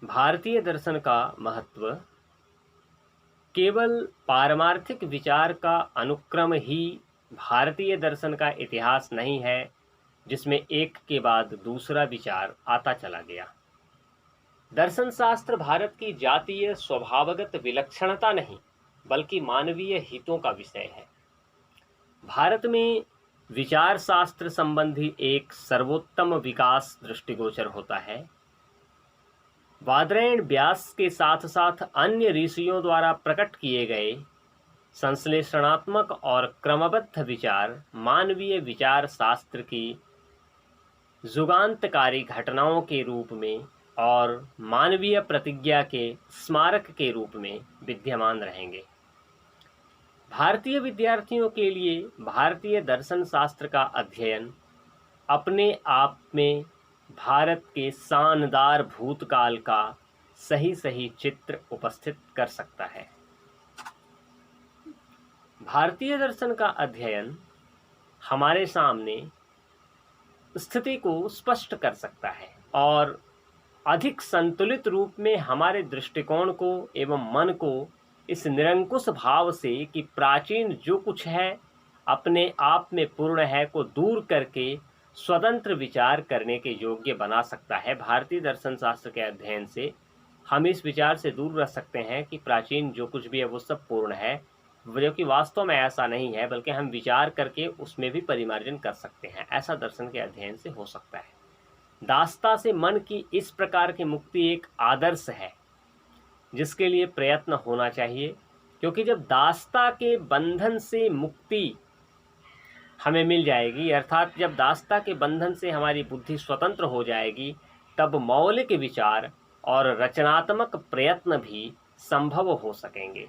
भारतीय दर्शन का महत्व केवल पारमार्थिक विचार का अनुक्रम ही भारतीय दर्शन का इतिहास नहीं है, जिसमें एक के बाद दूसरा विचार आता चला गया। दर्शन शास्त्र भारत की जातीय स्वभावगत विलक्षणता नहीं, बल्कि मानवीय हितों का विषय है। भारत में विचार शास्त्र संबंधी एक सर्वोत्तम विकास दृष्टिगोचर होता है। बादरायण व्यास के साथ साथ अन्य ऋषियों द्वारा प्रकट किए गए संश्लेषणात्मक और क्रमबद्ध विचार मानवीय विचार शास्त्र की जुगांतकारी घटनाओं के रूप में और मानवीय प्रतिज्ञा के स्मारक के रूप में विद्यमान रहेंगे। भारतीय विद्यार्थियों के लिए भारतीय दर्शन शास्त्र का अध्ययन अपने आप में भारत के शानदार भूतकाल का सही चित्र उपस्थित कर सकता है। भारतीय दर्शन का अध्ययन हमारे सामने स्थिति को स्पष्ट कर सकता है और अधिक संतुलित रूप में हमारे दृष्टिकोण को एवं मन को इस निरंकुश भाव से कि प्राचीन जो कुछ है अपने आप में पूर्ण है को दूर करके स्वतंत्र विचार करने के योग्य बना सकता है। भारतीय दर्शन शास्त्र के अध्ययन से हम इस विचार से दूर रह सकते हैं कि प्राचीन जो कुछ भी है वो सब पूर्ण है, जो कि वास्तव में ऐसा नहीं है, बल्कि हम विचार करके उसमें भी परिमार्जन कर सकते हैं। ऐसा दर्शन के अध्ययन से हो सकता है। दास्ता से मन की इस प्रकार की मुक्ति एक आदर्श है जिसके लिए प्रयत्न होना चाहिए, क्योंकि जब दास्ता के बंधन से मुक्ति हमें मिल जाएगी, अर्थात जब दास्ता के बंधन से हमारी बुद्धि स्वतंत्र हो जाएगी, तब मौलिक विचार और रचनात्मक प्रयत्न भी संभव हो सकेंगे।